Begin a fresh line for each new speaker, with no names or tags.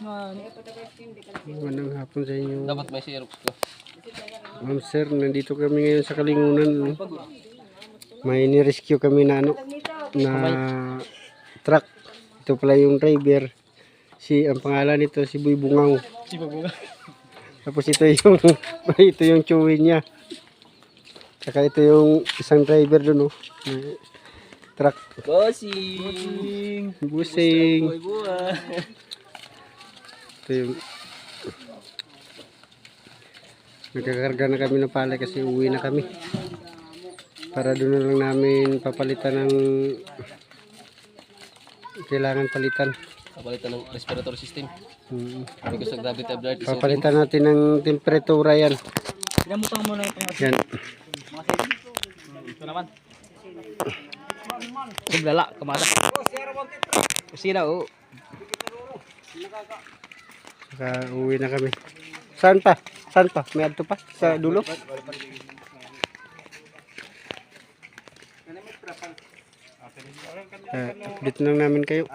Magandang hapon sa inyo.
Dapat may Xerox ko.
Ma'am sir, nandito kami ngayon sa Kalingunan. May ni-rescue kami na truck. Ito pala yung driver. Ang pangalan nito si Boy Bungaw.
Si Babuga.
Tapos ito yung ito yung chewin niya. Saka ito yung isang driver doon, oh. Truck.
Bossing.
Busing.
Buhay.
Ito yung nagkakarga na kami ng palay kasi uwi na kami. Para doon na lang namin papalitan ng kailangan palitan.
Papalitan ng respiratory system. Because of gravity of the earth is
Papalitan natin ng temperatura yan.
Pinamutang mo na itong
Yan.
ito naman. Sublala, kamada. Sira, oh.
Saka uwi na kami. Saan pa? Saan pa? May adto pa? Sa dulo? Update lang namin kayo.